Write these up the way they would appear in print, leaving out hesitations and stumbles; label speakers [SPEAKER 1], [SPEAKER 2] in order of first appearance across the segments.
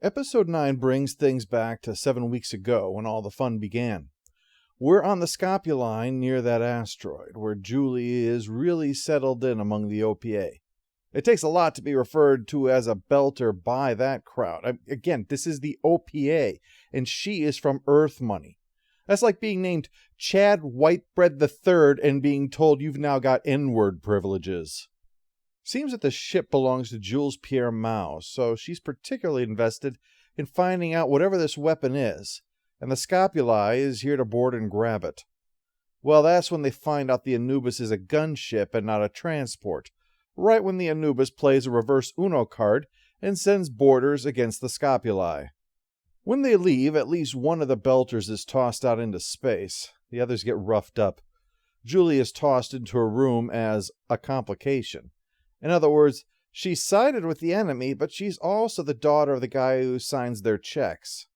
[SPEAKER 1] Episode 9 brings things back to 7 weeks ago when all the fun began. We're on the Scopuli near that asteroid, where Julie is really settled in among the OPA. It takes a lot to be referred to as a belter by that crowd. Again, this is the OPA, and she is from Earth money. That's like being named Chad Whitebread III and being told you've now got N-word privileges. Seems that the ship belongs to Jules Pierre Mao, so she's particularly invested in finding out whatever this weapon is, and the Scopuli is here to board and grab it. Well, that's when they find out the Anubis is a gunship and not a transport, right when the Anubis plays a reverse Uno card and sends boarders against the Scopuli. When they leave, at least one of the belters is tossed out into space. The others get roughed up. Julie is tossed into a room as a complication. In other words, she's sided with the enemy, but she's also the daughter of the guy who signs their checks.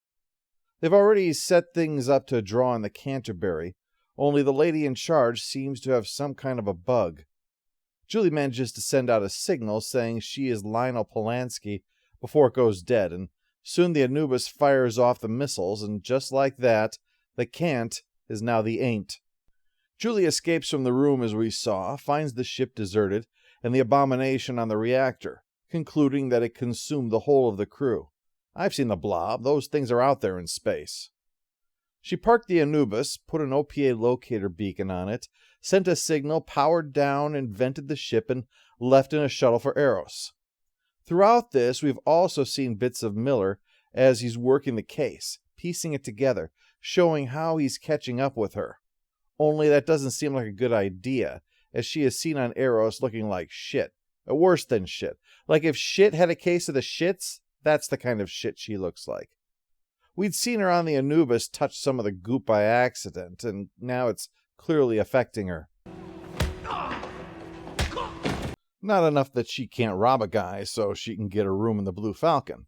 [SPEAKER 1] They've already set things up to draw in the Canterbury, only the lady in charge seems to have some kind of a bug. Julie manages to send out a signal saying she is Lionel Polanski before it goes dead, and soon the Anubis fires off the missiles, and just like that, the can't is now the ain't. Julie escapes from the room as we saw, finds the ship deserted, and the abomination on the reactor, concluding that it consumed the whole of the crew. I've seen the blob. Those things are out there in space. She parked the Anubis, put an OPA locator beacon on it, sent a signal, powered down, and vented the ship, and left in a shuttle for Eros. Throughout this, we've also seen bits of Miller as he's working the case, piecing it together, showing how he's catching up with her. Only that doesn't seem like a good idea, as she is seen on Eros looking like shit. Worse than shit. Like if shit had a case of the shits, that's the kind of shit she looks like. We'd seen her on the Anubis touch some of the goop by accident, and now it's clearly affecting her. Not enough that she can't rob a guy so she can get a room in the Blue Falcon.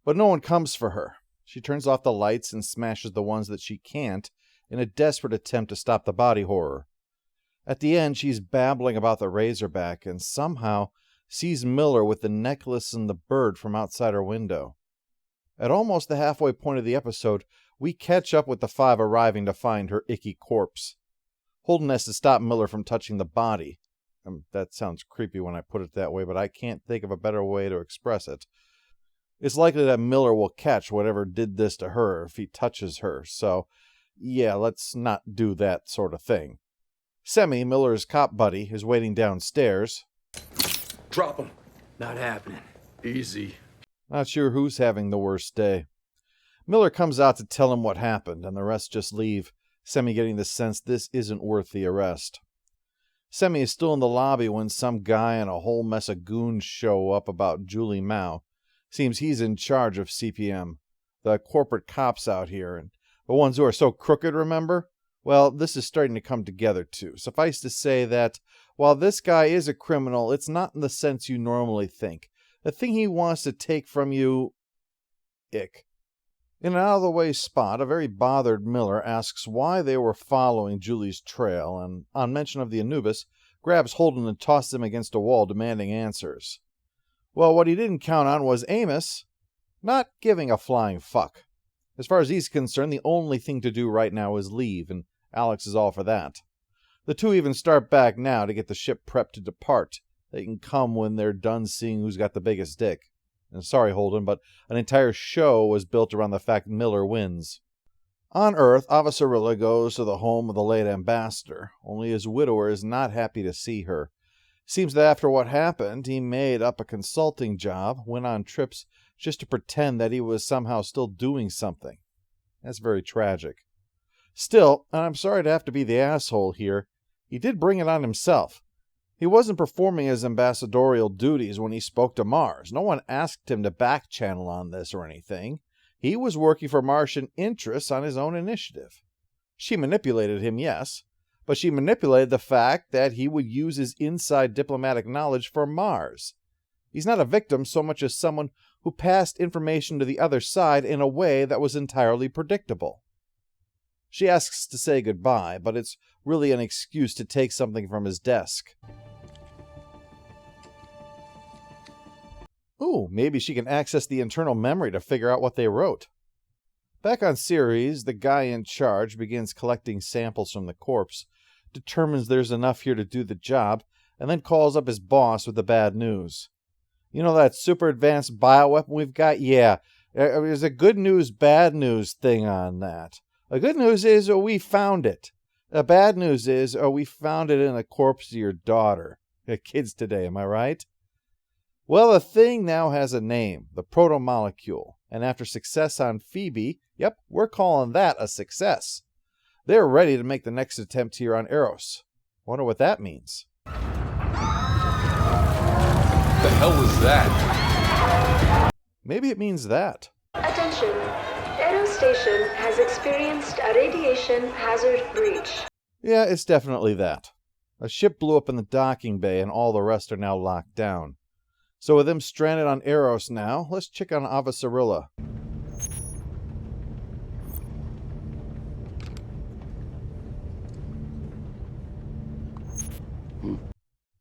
[SPEAKER 1] But no one comes for her. She turns off the lights and smashes the ones that she can't in a desperate attempt to stop the body horror. At the end, she's babbling about the Razorback and somehow sees Miller with the necklace and the bird from outside her window. At almost the halfway point of the episode, we catch up with the five arriving to find her icky corpse. Holden has to stop Miller from touching the body. That sounds creepy when I put it that way, but I can't think of a better way to express it. It's likely that Miller will catch whatever did this to her if he touches her, so yeah, let's not do that sort of thing. Semi, Miller's cop buddy, is waiting downstairs.
[SPEAKER 2] Drop him. Not happening. Easy.
[SPEAKER 1] Not sure who's having the worst day. Miller comes out to tell him what happened, and the rest just leave, Semi getting the sense this isn't worth the arrest. Semi is still in the lobby when some guy and a whole mess of goons show up about Julie Mao. Seems he's in charge of CPM, the corporate cops out here, and the ones who are so crooked, remember? Well, this is starting to come together too. Suffice to say that while this guy is a criminal, it's not in the sense you normally think. The thing he wants to take from you... ick. In an out-of-the-way spot, a very bothered Miller asks why they were following Julie's trail, and on mention of the Anubis, grabs Holden and tosses him against a wall, demanding answers. Well, what he didn't count on was Amos not giving a flying fuck. As far as he's concerned, the only thing to do right now is leave, and Alex is all for that. The two even start back now to get the ship prepped to depart. They can come when they're done seeing who's got the biggest dick. And sorry, Holden, but an entire show was built around the fact Miller wins. On Earth, Avasarilla goes to the home of the late ambassador, only his widower is not happy to see her. Seems that after what happened, he made up a consulting job, went on trips just to pretend that he was somehow still doing something. That's very tragic. Still, and I'm sorry to have to be the asshole here, he did bring it on himself. He wasn't performing his ambassadorial duties when he spoke to Mars. No one asked him to back-channel on this or anything. He was working for Martian interests on his own initiative. She manipulated him, yes, but she manipulated the fact that he would use his inside diplomatic knowledge for Mars. He's not a victim so much as someone who passed information to the other side in a way that was entirely predictable. She asks to say goodbye, but it's really an excuse to take something from his desk. Ooh, maybe she can access the internal memory to figure out what they wrote. Back on Ceres, the guy in charge begins collecting samples from the corpse, determines there's enough here to do the job, and then calls up his boss with the bad news. You know that super advanced bioweapon we've got? Yeah, there's a good news, bad news thing on that. The good news is we found it. The bad news is we found it in the corpse of your daughter. Kids today, am I right? Well, the thing now has a name, the protomolecule, and after success on Phoebe, yep, we're calling that a success. They're ready to make the next attempt here on Eros. Wonder what that means.
[SPEAKER 2] What the hell was that?
[SPEAKER 1] Maybe it means that.
[SPEAKER 3] Attention. Eros Station has experienced a radiation hazard breach.
[SPEAKER 1] Yeah, it's definitely that. A ship blew up in the docking bay and all the rest are now locked down. So with them stranded on Eros now, let's check on Avasarilla.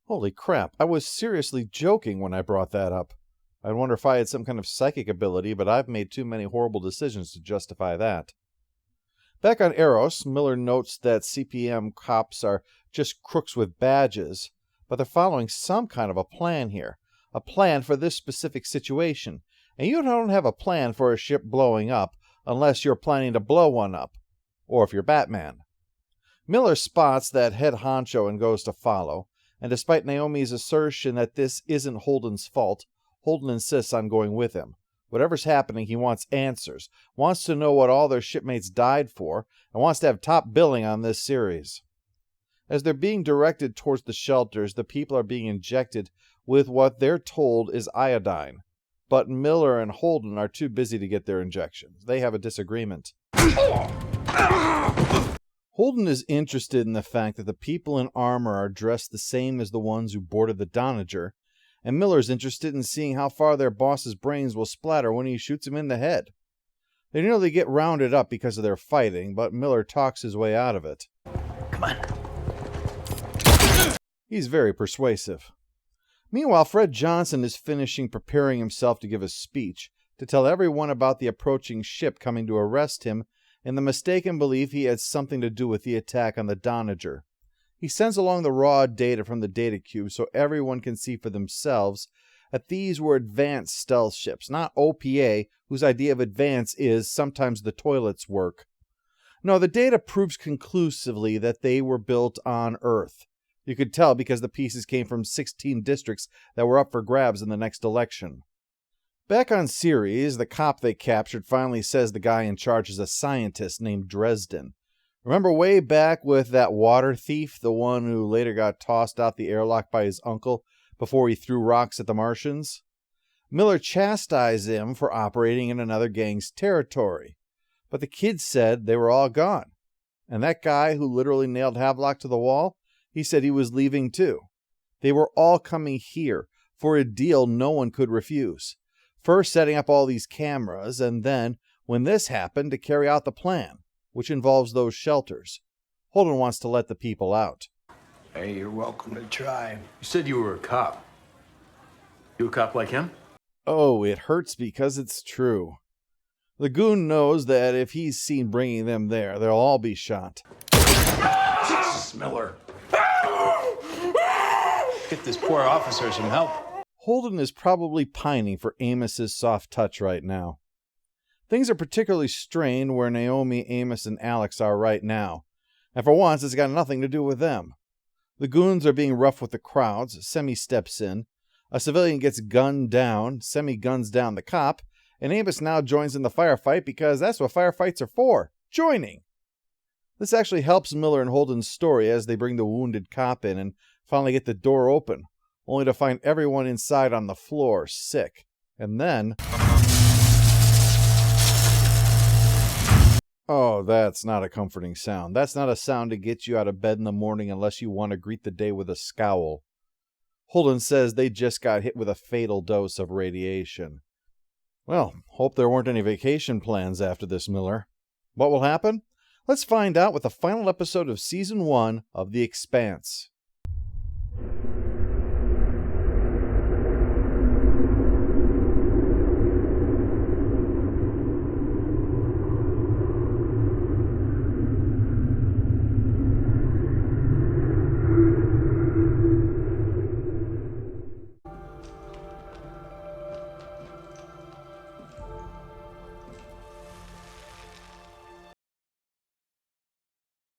[SPEAKER 1] Holy crap, I was seriously joking when I brought that up. I wonder if I had some kind of psychic ability, but I've made too many horrible decisions to justify that. Back on Eros, Miller notes that CPM cops are just crooks with badges, but they're following some kind of a plan here. A plan for this specific situation. And you don't have a plan for a ship blowing up unless you're planning to blow one up. Or if you're Batman. Miller spots that head honcho and goes to follow, and despite Naomi's assertion that this isn't Holden's fault, Holden insists on going with him. Whatever's happening, he wants answers, wants to know what all their shipmates died for, and wants to have top billing on this series. As they're being directed towards the shelters, the people are being injected with what they're told is iodine. But Miller and Holden are too busy to get their injections. They have a disagreement. Holden is interested in the fact that the people in armor are dressed the same as the ones who boarded the Doniger, and Miller's interested in seeing how far their boss's brains will splatter when he shoots him in the head. They nearly get rounded up because of their fighting, but Miller talks his way out of it.
[SPEAKER 2] Come on.
[SPEAKER 1] He's very persuasive. Meanwhile, Fred Johnson is preparing himself to give a speech, to tell everyone about the approaching ship coming to arrest him in the mistaken belief he had something to do with the attack on the Doniger. He sends along the raw data from the data cube so everyone can see for themselves that these were advanced stealth ships, not OPA, whose idea of advance is sometimes the toilets work. No, the data proves conclusively that they were built on Earth. You could tell because the pieces came from 16 districts that were up for grabs in the next election. Back on Ceres, the cop they captured finally says the guy in charge is a scientist named Dresden. Remember way back with that water thief, the one who later got tossed out the airlock by his uncle before he threw rocks at the Martians? Miller chastised him for operating in another gang's territory, but the kids said they were all gone. And that guy who literally nailed Havelock to the wall, he said he was leaving too. They were all coming here for a deal no one could refuse. First setting up all these cameras, and then, when this happened, to carry out the plan, which involves those shelters. Holden wants to let the people out.
[SPEAKER 2] Hey, you're welcome to try. You said you were a cop. You a cop like him?
[SPEAKER 1] Oh, it hurts because it's true. The goon knows that if he's seen bringing them there, they'll all be shot.
[SPEAKER 2] Jesus, Miller. Get this poor officer some help.
[SPEAKER 1] Holden is probably pining for Amos's soft touch right now. Things are particularly strained where Naomi, Amos, and Alex are right now. And for once, it's got nothing to do with them. The goons are being rough with the crowds. Semi steps in. A civilian gets gunned down. Semi guns down the cop. And Amos now joins in the firefight because that's what firefights are for. Joining. This actually helps Miller and Holden's story as they bring the wounded cop in and finally get the door open, only to find everyone inside on the floor, sick. And then... oh, that's not a comforting sound. That's not a sound to get you out of bed in the morning unless you want to greet the day with a scowl. Holden says they just got hit with a fatal dose of radiation. Well, hope there weren't any vacation plans after this, Miller. What will happen? Let's find out with the final episode of Season 1 of The Expanse.